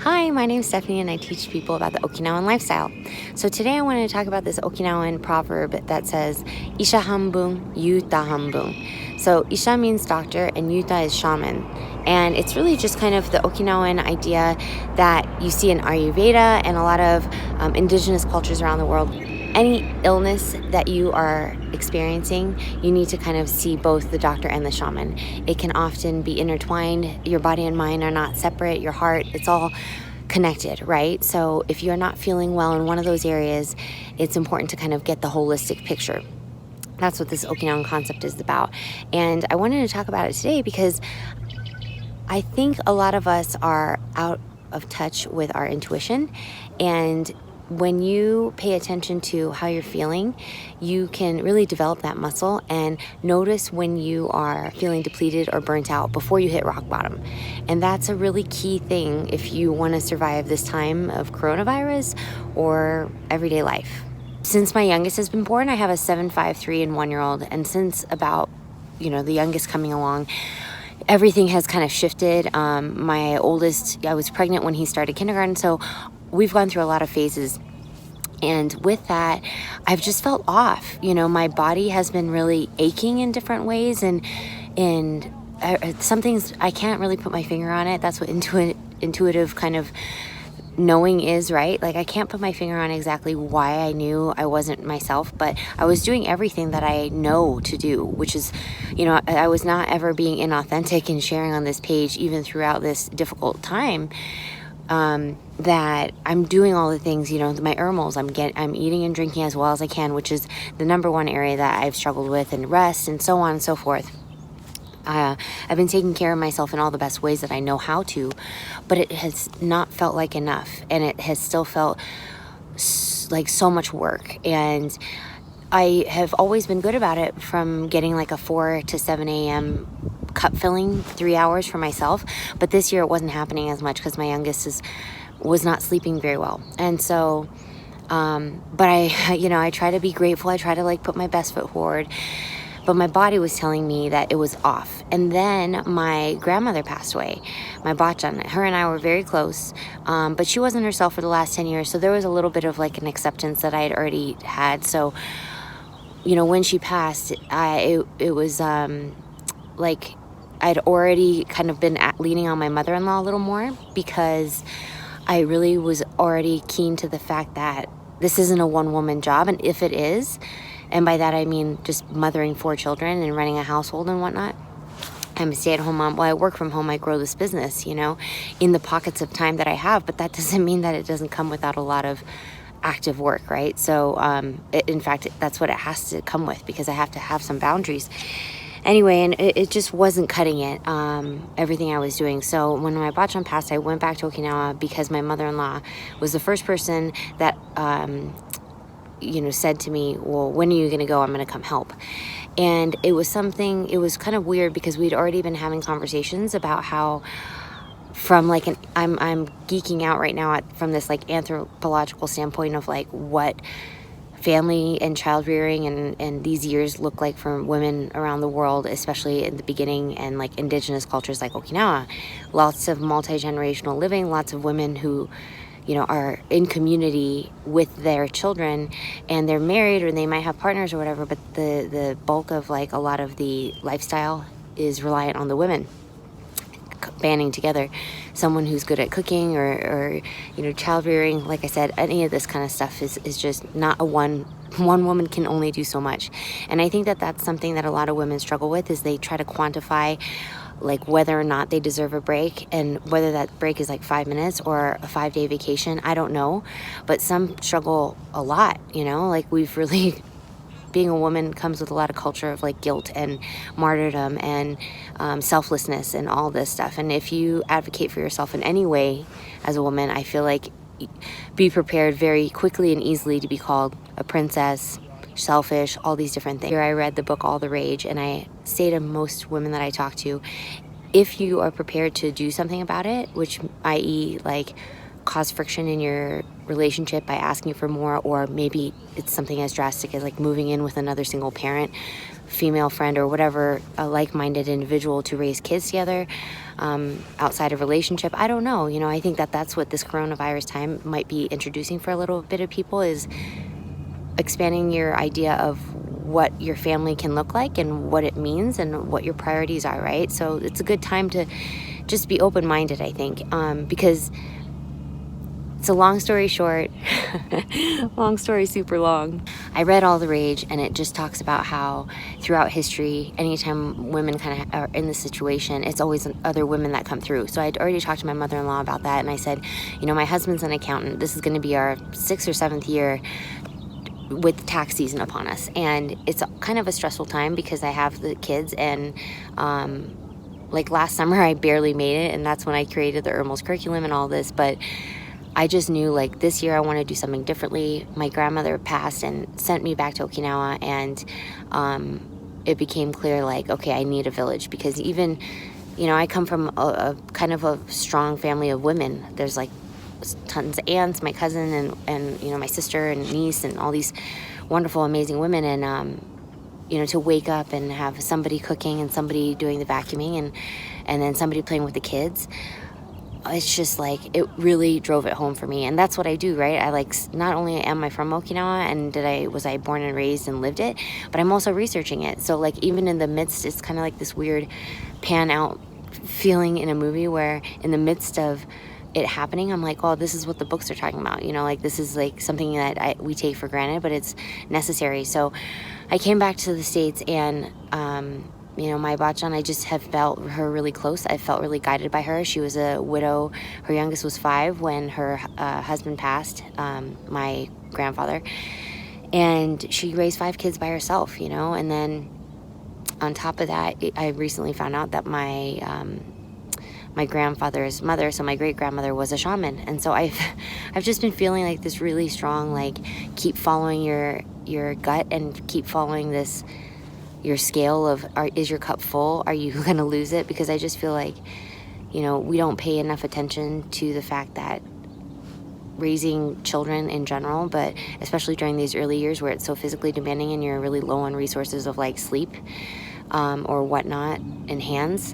Hi, my name is Stephanie and I teach people about the Okinawan lifestyle. So today I wanted to talk about this Okinawan proverb that says, Isha hanbun, yuta hanbun. So Isha means doctor and yuta is shaman. And it's really just kind of the Okinawan idea that you see in Ayurveda and a lot of indigenous cultures around the world. Any illness that you are experiencing, you need to kind of see both the doctor and the shaman. It can often be intertwined. Your body and mind are not separate. Your heart, it's all connected, right? So if you're not feeling well in one of those areas, it's important to kind of get the holistic picture. That's what this Okinawan concept is about. And I wanted to talk about it today because I think a lot of us are out of touch with our intuition, and when you pay attention to how you're feeling, you can really develop that muscle and notice when you are feeling depleted or burnt out before you hit rock bottom. And that's a really key thing if you want to survive this time of coronavirus or everyday life. Since my youngest has been born, I have a 7, 5, 3, and 1-year-old. And since about, the youngest coming along, everything has kind of shifted. My oldest, I was pregnant when he started kindergarten, so we've gone through a lot of phases. And with that, I've just felt off. My body has been really aching in different ways, and some things I can't really put my finger on it. That's what intuitive kind of knowing is, right? Like I can't put my finger on exactly why I knew I wasn't myself, but I was doing everything that I know to do, which is, I was not ever being inauthentic and sharing on this page, even throughout this difficult time. That I'm doing all the things, my ERMLs, I'm eating and drinking as well as I can, which is the number one area that I've struggled with, and rest and so on and so forth. I've been taking care of myself in all the best ways that I know how to, but it has not felt like enough, and it has still felt like so much work. And I have always been good about it, from getting like a 4 to 7 a.m. cup filling 3 hours for myself. But this year it wasn't happening as much because my youngest was not sleeping very well. And so, but I try to be grateful. I try to put my best foot forward. But my body was telling me that it was off. And then my grandmother passed away, my Bachan. Her and I were very close, but she wasn't herself for the last 10 years. So there was a little bit of an acceptance that I had already had. So, when she passed, it was I'd already kind of been leaning on my mother-in-law a little more, because I really was already keen to the fact that this isn't a one-woman job. And if it is, and by that I mean just mothering 4 children and running a household and whatnot, I'm a stay-at-home mom. Well, I work from home. I grow this business, in the pockets of time that I have. But that doesn't mean that it doesn't come without a lot of active work, right? So, in fact, that's what it has to come with, because I have to have some boundaries. Anyway, and it just wasn't cutting it, everything I was doing. So when my Bachan passed, I went back to Okinawa because my mother-in-law was the first person that, said to me, well, when are you going to go? I'm going to come help. And it was kind of weird, because we'd already been having conversations about how, from I'm geeking out right now from this anthropological standpoint of what family and child rearing and these years look like for women around the world, especially in the beginning, and indigenous cultures like Okinawa. Lots of multi-generational living, lots of women who are in community with their children, and they're married or they might have partners or whatever, but the bulk of a lot of the lifestyle is reliant on the women banding together. Someone who's good at cooking or child rearing. Like I said, any of this kind of stuff is just not one woman can only do so much. And I think that that's something that a lot of women struggle with, is they try to quantify whether or not they deserve a break, and whether that break is 5 minutes or a 5-day vacation. I don't know, but some struggle a lot. We've really, being a woman comes with a lot of culture of guilt and martyrdom and selflessness and all this stuff. And if you advocate for yourself in any way as a woman, I feel be prepared very quickly and easily to be called a princess, selfish, all these different things. Here I read the book All the Rage, and I say to most women that I talk to, if you are prepared to do something about it, which i.e. cause friction in your relationship by asking for more, or maybe it's something as drastic as moving in with another single parent, female friend or whatever, a like-minded individual to raise kids together outside of relationship. I don't know. I think that that's what this coronavirus time might be introducing for a little bit of people, is expanding your idea of what your family can look like and what it means and what your priorities are, right? So it's a good time to just be open-minded, I think, because it's a long story short, long story super long. I read All the Rage, and it just talks about how throughout history, anytime women kind of are in this situation, it's always other women that come through. So I'd already talked to my mother-in-law about that, and I said, my husband's an accountant. This is going to be our 6th or 7th year with tax season upon us, and it's kind of a stressful time because I have the kids, and like last summer I barely made it, and that's when I created the Irmels curriculum and all this. But I just knew, like, this year I want to do something differently. My grandmother passed and sent me back to Okinawa, and it became clear, like, okay, I need a village, because even, I come from a kind of a strong family of women. There's like tons of aunts, my cousin, and my sister and niece, and all these wonderful, amazing women. And to wake up and have somebody cooking and somebody doing the vacuuming and then somebody playing with the kids, it's just like, it really drove it home for me. And that's what I do, right? I not only am I from Okinawa and was I born and raised and lived it, but I'm also researching it. So like, even in the midst, it's kind of like this weird pan out feeling in a movie where in the midst of it happening, I'm like, oh, this is what the books are talking about. Like, this is like something that we take for granted, but it's necessary. So I came back to the States, and my Bachan, I just have felt her really close. I felt really guided by her. She was a widow. Her youngest was 5 when her husband passed, my grandfather. And she raised 5 kids by herself, And then on top of that, I recently found out that my grandfather's mother, so my great-grandmother, was a shaman. And so I've just been feeling like this really strong, like, keep following your gut and keep following your scale of, is your cup full? Are you going to lose it? Because I just feel like, we don't pay enough attention to the fact that raising children in general, but especially during these early years where it's so physically demanding and you're really low on resources of like sleep or whatnot and hands,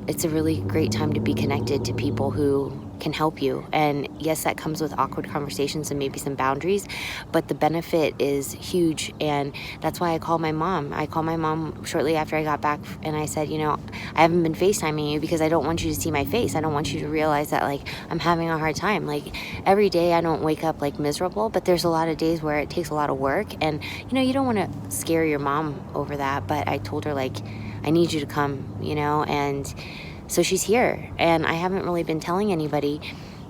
it's a really great time to be connected to people who can help you. And yes, that comes with awkward conversations and maybe some boundaries, but the benefit is huge. And that's why I called my mom. I called my mom shortly after I got back, and I said, I haven't been FaceTiming you because I don't want you to see my face. I don't want you to realize that, like, I'm having a hard time. Like, every day I don't wake up like miserable, but there's a lot of days where it takes a lot of work, and you don't want to scare your mom over that. But I told her, like, I need you to come, and so she's here. And I haven't really been telling anybody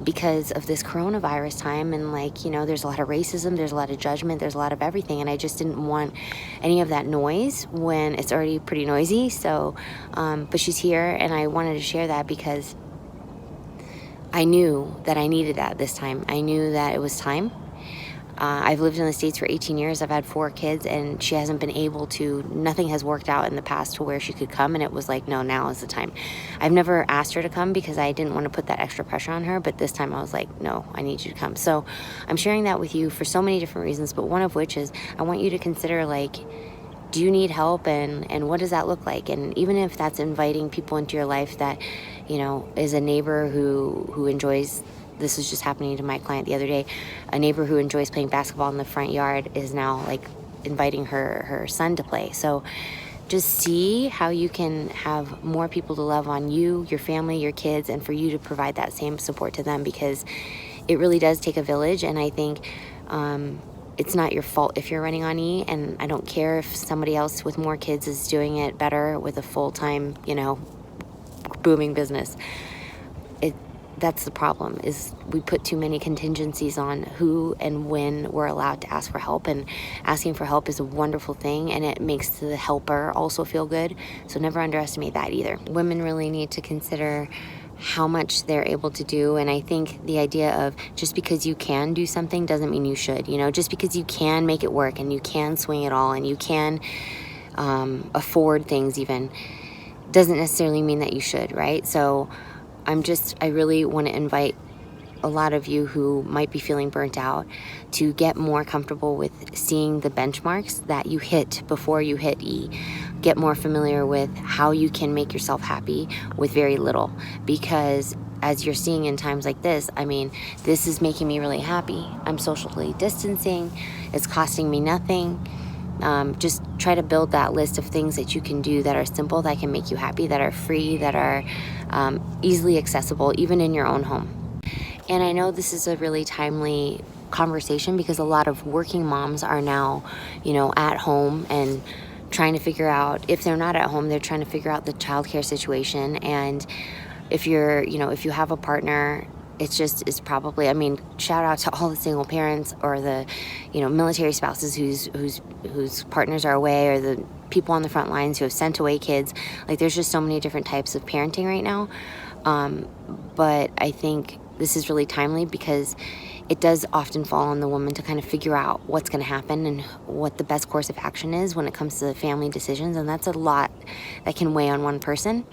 because of this coronavirus time, and there's a lot of racism, there's a lot of judgment, there's a lot of everything, and I just didn't want any of that noise when it's already pretty noisy. So but she's here, and I wanted to share that because I knew that I needed that this time. I knew that it was time. I've lived in the States for 18 years. I've had 4 kids, and she hasn't been able to, nothing has worked out in the past to where she could come, and it was like, no, now is the time. I've never asked her to come because I didn't want to put that extra pressure on her, but this time I was like, no, I need you to come. So I'm sharing that with you for so many different reasons, but one of which is I want you to consider, like, do you need help, and what does that look like? And even if that's inviting people into your life that, is a neighbor who enjoys, this was just happening to my client the other day, a neighbor who enjoys playing basketball in the front yard is now like inviting her son to play. So just see how you can have more people to love on you, your family, your kids, and for you to provide that same support to them, because it really does take a village. And I think it's not your fault if you're running on E, and I don't care if somebody else with more kids is doing it better with a full-time, booming business. That's the problem, is we put too many contingencies on who and when we're allowed to ask for help, and asking for help is a wonderful thing, and it makes the helper also feel good. So never underestimate that either. Women really need to consider how much they're able to do, and I think the idea of just because you can do something doesn't mean you should. Just because you can make it work and you can swing it all and you can afford things even, doesn't necessarily mean that you should, right? So I really want to invite a lot of you who might be feeling burnt out to get more comfortable with seeing the benchmarks that you hit before you hit E. Get more familiar with how you can make yourself happy with very little, because as you're seeing in times like this, I mean, this is making me really happy. I'm socially distancing. It's costing me nothing. Just try to build that list of things that you can do that are simple, that can make you happy, that are free, that are easily accessible, even in your own home. And I know this is a really timely conversation because a lot of working moms are now, at home and trying to figure out, if they're not at home, they're trying to figure out the childcare situation. And if if you have a partner, it's probably, I mean, shout out to all the single parents or the, military spouses whose partners are away, or the people on the front lines who have sent away kids. Like, there's just so many different types of parenting right now. But I think this is really timely because it does often fall on the woman to kind of figure out what's going to happen and what the best course of action is when it comes to family decisions. And that's a lot that can weigh on one person.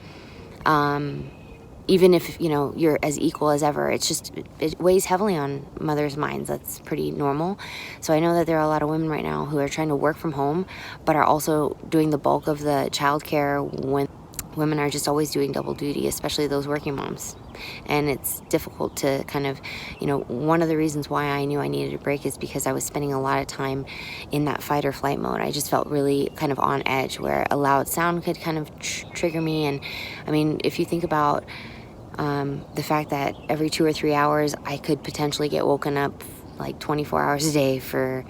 Even if, you're as equal as ever, it weighs heavily on mothers' minds. That's pretty normal. So I know that there are a lot of women right now who are trying to work from home, but are also doing the bulk of the childcare when women are just always doing double duty, especially those working moms. And it's difficult to kind of, one of the reasons why I knew I needed a break is because I was spending a lot of time in that fight or flight mode. I just felt really kind of on edge, where a loud sound could kind of trigger me. And I mean, if you think about the fact that every 2 or 3 hours I could potentially get woken up like 24 hours a day for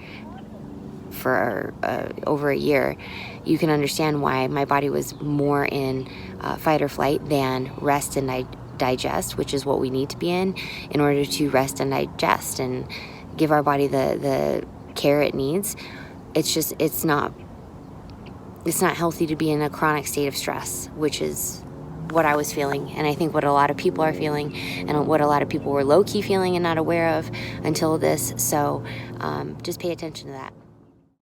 over a year, you can understand why my body was more in fight or flight than rest and digest, which is what we need to be in order to rest and digest and give our body the care it needs. It's not healthy to be in a chronic state of stress, which is what I was feeling, and I think what a lot of people are feeling, and what a lot of people were low-key feeling and not aware of until this. So just pay attention to that.